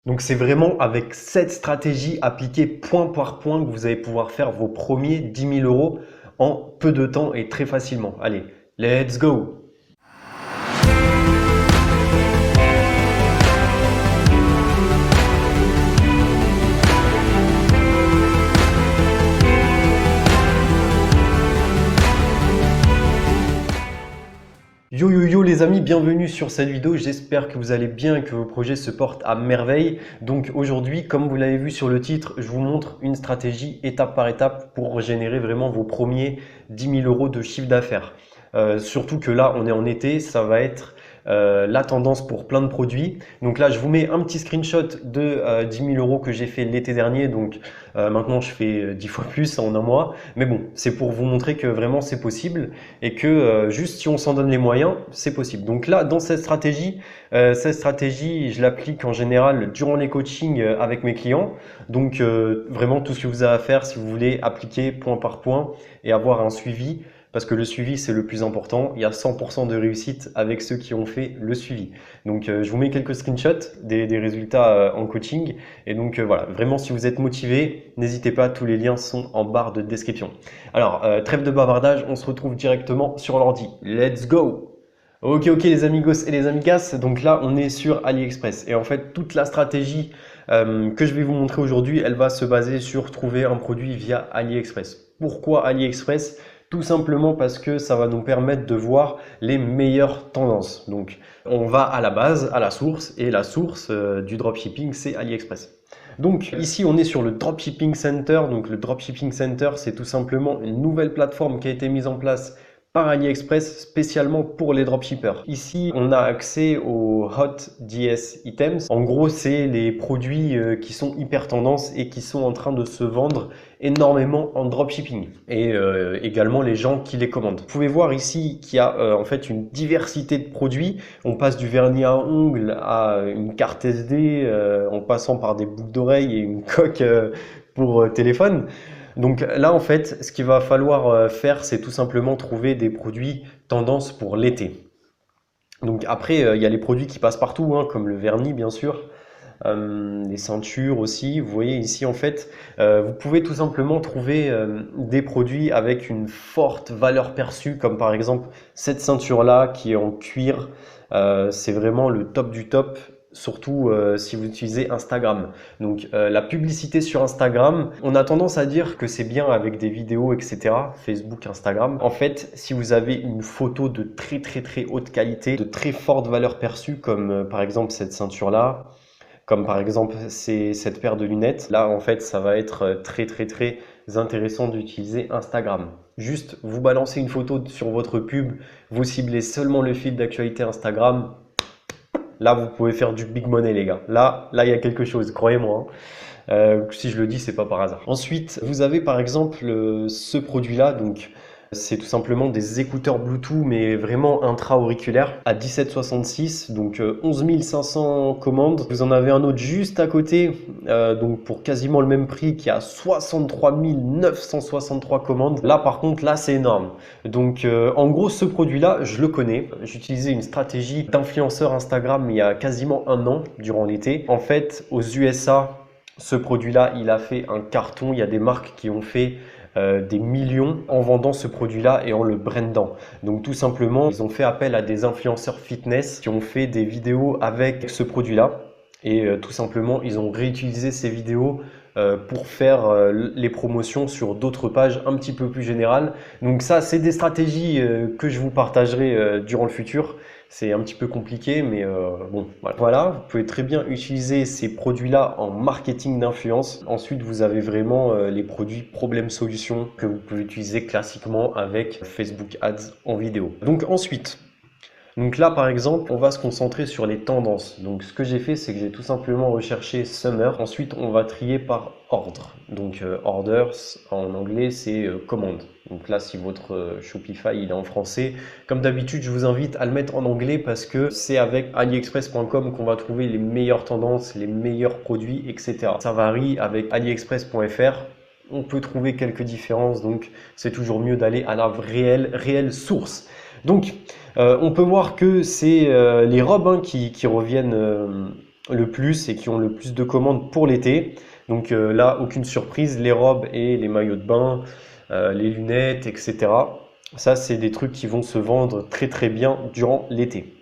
Donc c'est vraiment avec cette stratégie appliquée point par point que vous allez pouvoir faire vos premiers 10 000 € en peu de temps et très facilement. Allez, let's go! Yo yo yo les amis, bienvenue sur cette vidéo, j'espère que vous allez bien et que vos projets se portent à merveille. Donc aujourd'hui, comme vous l'avez vu sur le titre, je vous montre une stratégie étape par étape pour générer vraiment vos premiers 10 000 € de chiffre d'affaires. Surtout que là, on est en été, ça va être la tendance pour plein de produits. Donc là, je vous mets un petit screenshot de 10 000 € que j'ai fait l'été dernier. Donc maintenant, je fais 10 fois plus en un mois. Mais bon, c'est pour vous montrer que vraiment c'est possible et que juste si on s'en donne les moyens, c'est possible. Donc là, dans cette stratégie, je l'applique en général durant les coachings avec mes clients. Donc vraiment tout ce que vous avez à faire si vous voulez appliquer point par point et avoir un suivi, parce que le suivi c'est le plus important. Il y a 100% de réussite avec ceux qui ont fait le suivi. Donc je vous mets quelques screenshots des résultats en coaching. Et donc voilà, vraiment si vous êtes motivé, n'hésitez pas, tous les liens sont en barre de description. Alors trêve de bavardage, on se retrouve directement sur l'ordi. Let's go! Ok les amigos et les amigas, donc là on est sur AliExpress et en fait toute la stratégie que je vais vous montrer aujourd'hui, elle va se baser sur trouver un produit via AliExpress. Pourquoi AliExpress? Tout simplement parce que ça va nous permettre de voir les meilleures tendances. Donc on va à la base, à la source, et la source du dropshipping c'est AliExpress. Donc ici on est sur le Dropshipping Center. Donc le Dropshipping Center c'est tout simplement une nouvelle plateforme qui a été mise en place par AliExpress spécialement pour les dropshippers. Ici, on a accès aux Hot DS Items. En gros, c'est les produits qui sont hyper tendance et qui sont en train de se vendre énormément en dropshipping et également les gens qui les commandent. Vous pouvez voir ici qu'il y a en fait une diversité de produits. On passe du vernis à ongles à une carte SD en passant par des boucles d'oreilles et une coque pour téléphone. Donc là, en fait, ce qu'il va falloir faire, c'est tout simplement trouver des produits tendance pour l'été. Donc après, il y a les produits qui passent partout, hein, comme le vernis, bien sûr, les ceintures aussi. Vous voyez ici, en fait, vous pouvez tout simplement trouver des produits avec une forte valeur perçue, comme par exemple cette ceinture-là qui est en cuir. C'est vraiment le top du top. Surtout si vous utilisez Instagram. Donc la publicité sur Instagram, on a tendance à dire que c'est bien avec des vidéos, etc. Facebook, Instagram. En fait, si vous avez une photo de très très très haute qualité, de très forte valeur perçue, comme par exemple cette ceinture-là, comme par exemple cette paire de lunettes, là en fait ça va être très très très intéressant d'utiliser Instagram. Juste vous balancez une photo sur votre pub, vous ciblez seulement le fil d'actualité Instagram. Là, vous pouvez faire du big money, les gars. Là, il y a quelque chose, croyez-moi, hein. Si je le dis, c'est pas par hasard. Ensuite, vous avez par exemple ce produit-là. Donc, c'est tout simplement des écouteurs Bluetooth, mais vraiment intra-auriculaires à 17,66. Donc, 11 500 commandes. Vous en avez un autre juste à côté, donc pour quasiment le même prix, qui a 63 963 commandes. Là, par contre, là, c'est énorme. Donc, en gros, ce produit-là, je le connais. J'utilisais une stratégie d'influenceur Instagram il y a quasiment un an, durant l'été. En fait, aux USA, ce produit-là, il a fait un carton. Il y a des marques qui ont fait des millions en vendant ce produit-là et en le brandant. Donc tout simplement, ils ont fait appel à des influenceurs fitness qui ont fait des vidéos avec ce produit-là. Et tout simplement, ils ont réutilisé ces vidéos pour faire les promotions sur d'autres pages un petit peu plus générales. Donc ça, c'est des stratégies que je vous partagerai durant le futur. C'est un petit peu compliqué, mais bon, voilà. Voilà, vous pouvez très bien utiliser ces produits-là en marketing d'influence. Ensuite, vous avez vraiment les produits problème-solution que vous pouvez utiliser classiquement avec Facebook Ads en vidéo. Donc ensuite, donc là, par exemple, on va se concentrer sur les tendances. Donc ce que j'ai fait, c'est que j'ai tout simplement recherché Summer. Ensuite, on va trier par ordre. Donc orders, en anglais, c'est commande. Donc là, si votre Shopify il est en français, comme d'habitude, je vous invite à le mettre en anglais parce que c'est avec aliexpress.com qu'on va trouver les meilleures tendances, les meilleurs produits, etc. Ça varie avec aliexpress.fr. On peut trouver quelques différences, donc c'est toujours mieux d'aller à la réelle source. Donc, on peut voir que c'est les robes hein, qui reviennent le plus et qui ont le plus de commandes pour l'été. Donc là, aucune surprise, les robes et les maillots de bain, les lunettes, etc. Ça, c'est des trucs qui vont se vendre très très bien durant l'été.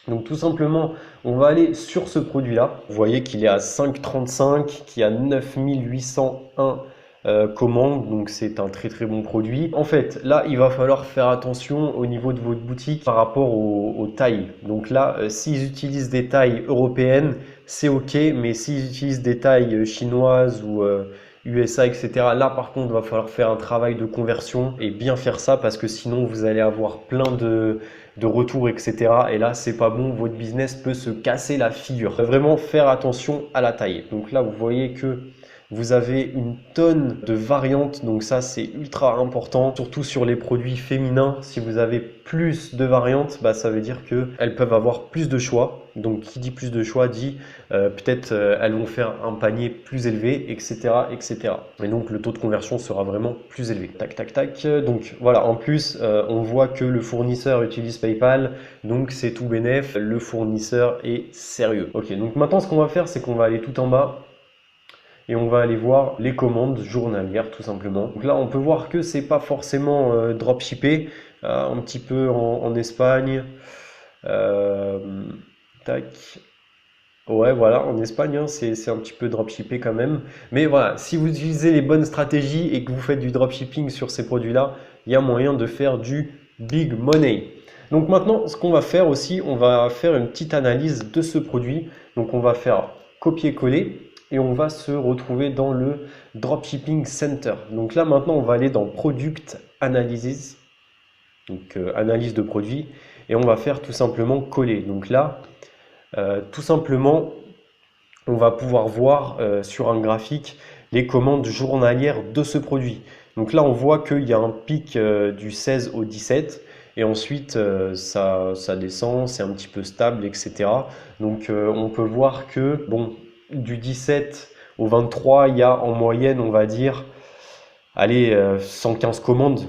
Donc tout simplement, on va aller sur ce produit-là. Vous voyez qu'il est à 5,35, qu'il y a 9801 commandes, donc c'est un très très bon produit. En fait, là, il va falloir faire attention au niveau de votre boutique par rapport aux tailles. Donc là, s'ils utilisent des tailles européennes, c'est ok, mais s'ils utilisent des tailles chinoises ou USA, etc., là par contre, il va falloir faire un travail de conversion et bien faire ça parce que sinon, vous allez avoir plein de retours, etc. Et là, c'est pas bon, votre business peut se casser la figure. Vraiment faire attention à la taille. Donc là, vous voyez que vous avez une tonne de variantes, donc ça c'est ultra important, surtout sur les produits féminins. Si vous avez plus de variantes, bah, ça veut dire qu'elles peuvent avoir plus de choix. Donc qui dit plus de choix dit peut-être elles vont faire un panier plus élevé, etc., etc. Et donc le taux de conversion sera vraiment plus élevé. Tac, tac, tac. Donc voilà, en plus on voit que le fournisseur utilise PayPal, donc c'est tout bénef, le fournisseur est sérieux. Ok, donc maintenant ce qu'on va faire, c'est qu'on va aller tout en bas et on va aller voir les commandes journalières tout simplement. Donc là on peut voir que c'est pas forcément dropshippé, un petit peu en Espagne. Tac. Ouais, voilà, en Espagne, hein, c'est un petit peu dropshippé quand même. Mais voilà, si vous utilisez les bonnes stratégies et que vous faites du dropshipping sur ces produits-là, il y a moyen de faire du big money. Donc maintenant, ce qu'on va faire aussi, on va faire une petite analyse de ce produit. Donc on va faire copier-coller et on va se retrouver dans le Dropshipping Center. Donc là maintenant, on va aller dans Product Analysis, donc analyse de produit, et on va faire tout simplement coller. Donc là, tout simplement, on va pouvoir voir sur un graphique les commandes journalières de ce produit. Donc là, on voit qu'il y a un pic du 16 au 17 et ensuite ça descend, c'est un petit peu stable, etc. Donc on peut voir que bon, du 17 au 23, il y a en moyenne, on va dire, allez, 115 commandes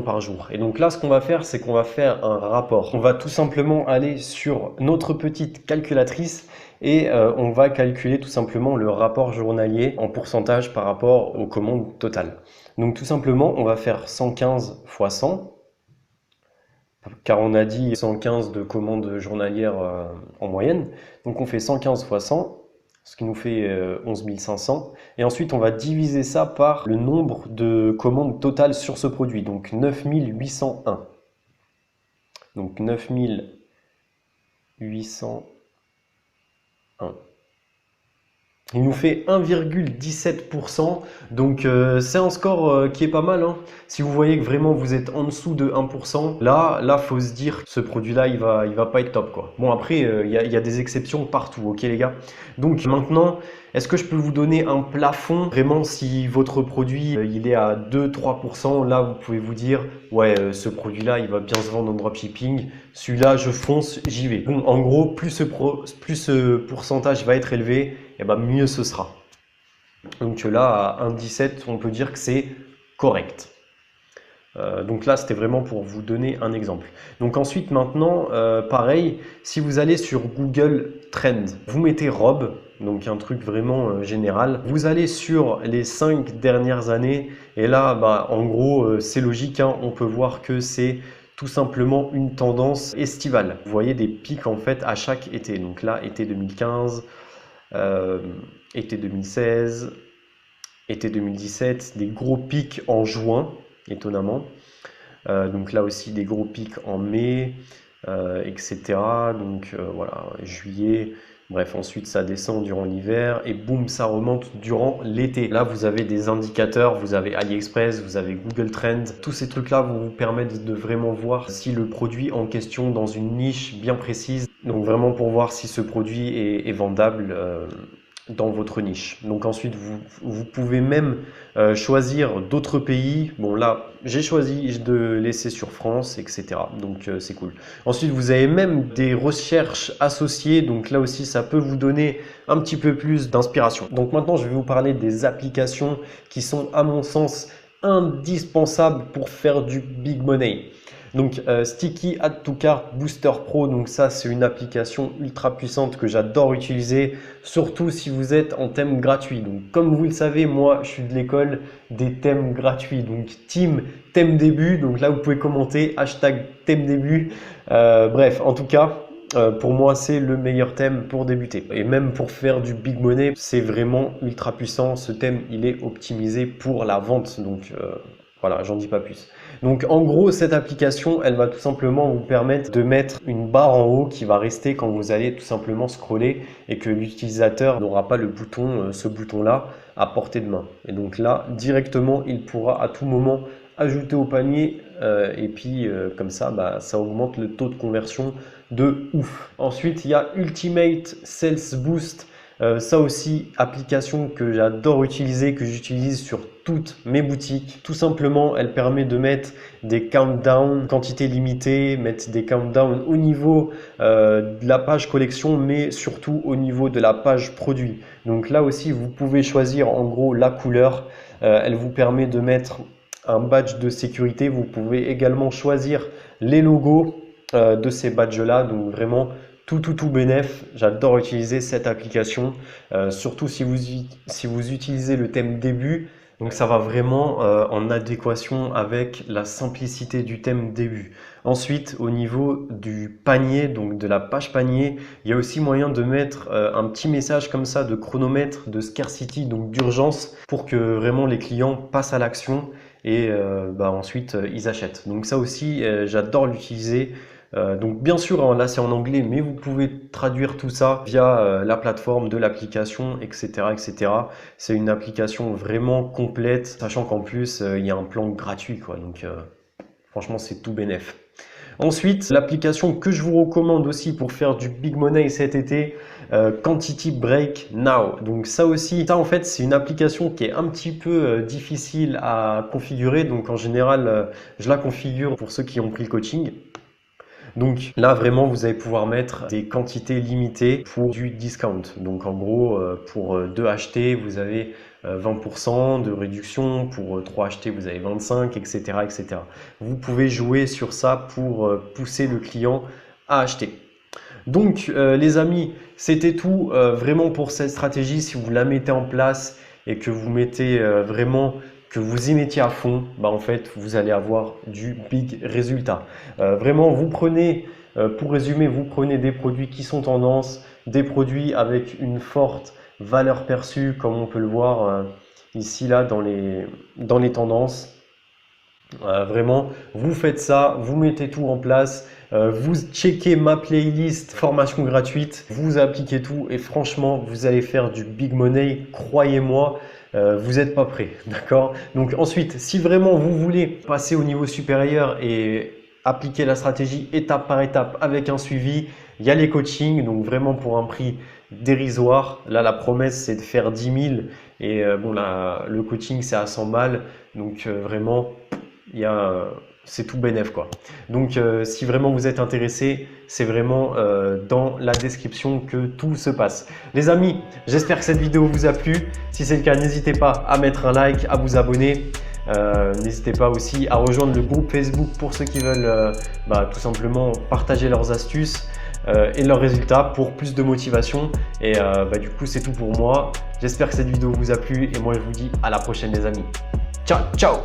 par jour. Et donc là, ce qu'on va faire, c'est qu'on va faire un rapport. On va tout simplement aller sur notre petite calculatrice et on va calculer tout simplement le rapport journalier en pourcentage par rapport aux commandes totales. Donc tout simplement, on va faire 115 fois 100, car on a dit 115 de commandes journalières en moyenne. Donc on fait 115 fois 100, ce qui nous fait 11 500. Et ensuite, on va diviser ça par le nombre de commandes totales sur ce produit, donc 9801. Donc 9801. Il nous fait 1,17%, donc c'est un score qui est pas mal, hein. Si vous voyez que vraiment vous êtes en dessous de 1%, là faut se dire que ce produit-là, il va pas être top, quoi. Bon, après, il y a des exceptions partout, ok les gars? Donc maintenant, est-ce que je peux vous donner un plafond? Vraiment, si votre produit, il est à 2-3%, là, vous pouvez vous dire, ouais, ce produit-là, il va bien se vendre en dropshipping. Celui-là, je fonce, j'y vais. Bon, en gros, plus ce pourcentage va être élevé, et ben mieux ce sera. Donc là, à 1,17, on peut dire que c'est correct. Donc là, c'était vraiment pour vous donner un exemple. Donc ensuite, maintenant, pareil, si vous allez sur Google Trends, vous mettez robe, donc un truc vraiment général. Vous allez sur les 5 dernières années, et là, bah, en gros, c'est logique, hein, on peut voir que c'est tout simplement une tendance estivale. Vous voyez des pics en fait à chaque été. Donc là, été 2015, été 2016, été 2017, des gros pics en juin, étonnamment. Donc là aussi des gros pics en mai, etc. Donc voilà, juillet. Bref, ensuite ça descend durant l'hiver et boum, ça remonte durant l'été. Là, vous avez des indicateurs, vous avez AliExpress, vous avez Google Trends. Tous ces trucs-là vont vous permettre de vraiment voir si le produit en question dans une niche bien précise. Donc vraiment pour voir si ce produit est vendable dans votre niche. Donc ensuite, vous pouvez même choisir d'autres pays. Bon là, j'ai choisi de laisser sur France, etc. Donc c'est cool. Ensuite, vous avez même des recherches associées. Donc là aussi, ça peut vous donner un petit peu plus d'inspiration. Donc maintenant, je vais vous parler des applications qui sont, à mon sens, indispensables pour faire du big money. Donc Sticky Add to Cart Booster Pro, donc ça c'est une application ultra puissante que j'adore utiliser, surtout si vous êtes en thème gratuit. Donc comme vous le savez, moi je suis de l'école des thèmes gratuits, donc team thème début, donc là vous pouvez commenter hashtag thème début. Bref, en tout cas, pour moi, c'est le meilleur thème pour débuter. Et même pour faire du big money, c'est vraiment ultra puissant. Ce thème, il est optimisé pour la vente. Donc voilà, j'en dis pas plus. Donc en gros, cette application, elle va tout simplement vous permettre de mettre une barre en haut qui va rester quand vous allez tout simplement scroller et que l'utilisateur n'aura pas le bouton, ce bouton-là, à portée de main. Et donc là, directement, il pourra à tout moment ajouter au panier et puis comme ça, ça augmente le taux de conversion de ouf. Ensuite, il y a Ultimate Sales Boost. Ça aussi, application que j'adore utiliser, que j'utilise sur toutes mes boutiques. Tout simplement, elle permet de mettre des countdowns, quantité limitée, mettre des countdowns au niveau de la page collection, mais surtout au niveau de la page produit. Donc là aussi, vous pouvez choisir en gros la couleur. Elle vous permet de mettre un badge de sécurité. Vous pouvez également choisir les logos de ces badges-là. Donc vraiment, tout bénef. J'adore utiliser cette application, surtout si vous utilisez le thème début. Donc ça va vraiment en adéquation avec la simplicité du thème début. Ensuite, au niveau du panier, donc de la page panier, il y a aussi moyen de mettre un petit message comme ça de chronomètre, de scarcity, donc d'urgence, pour que vraiment les clients passent à l'action et ensuite ils achètent. Donc ça aussi, j'adore l'utiliser. Donc bien sûr, hein, là c'est en anglais, mais vous pouvez traduire tout ça via la plateforme de l'application, etc., etc. C'est une application vraiment complète, sachant qu'en plus il y a un plan gratuit, quoi. Donc franchement, c'est tout bénef. Ensuite, l'application que je vous recommande aussi pour faire du big money cet été, Quantity Break Now. Donc ça aussi, ça en fait c'est une application qui est un petit peu difficile à configurer. Donc en général, je la configure pour ceux qui ont pris le coaching. Donc là vraiment vous allez pouvoir mettre des quantités limitées pour du discount. Donc en gros pour 2 achetés vous avez 20% de réduction, pour 3 achetés vous avez 25, etc., etc. Vous pouvez jouer sur ça pour pousser le client à acheter. Donc les amis, c'était tout vraiment pour cette stratégie. Si vous la mettez en place et que vous mettez que vous y mettiez à fond, en fait, vous allez avoir du big résultat. Vraiment, vous prenez, pour résumer, vous prenez des produits qui sont tendance, des produits avec une forte valeur perçue, comme on peut le voir ici, là, dans les tendances. Vraiment, vous faites ça, vous mettez tout en place, vous checkez ma playlist formation gratuite, vous appliquez tout et franchement, vous allez faire du big money, croyez-moi. Vous n'êtes pas prêt, d'accord? Donc ensuite, si vraiment vous voulez passer au niveau supérieur et appliquer la stratégie étape par étape avec un suivi, il y a les coachings, donc vraiment pour un prix dérisoire. Là, la promesse, c'est de faire 10 000 et bon, là, le coaching, c'est à 100 balles. Donc vraiment, c'est tout bénef, quoi. Donc si vraiment vous êtes intéressé, c'est vraiment dans la description que tout se passe. Les amis, j'espère que cette vidéo vous a plu. Si c'est le cas, n'hésitez pas à mettre un like, à vous abonner. N'hésitez pas aussi à rejoindre le groupe Facebook pour ceux qui veulent tout simplement partager leurs astuces et leurs résultats pour plus de motivation. Et du coup, c'est tout pour moi. J'espère que cette vidéo vous a plu et moi je vous dis à la prochaine les amis. Ciao, ciao!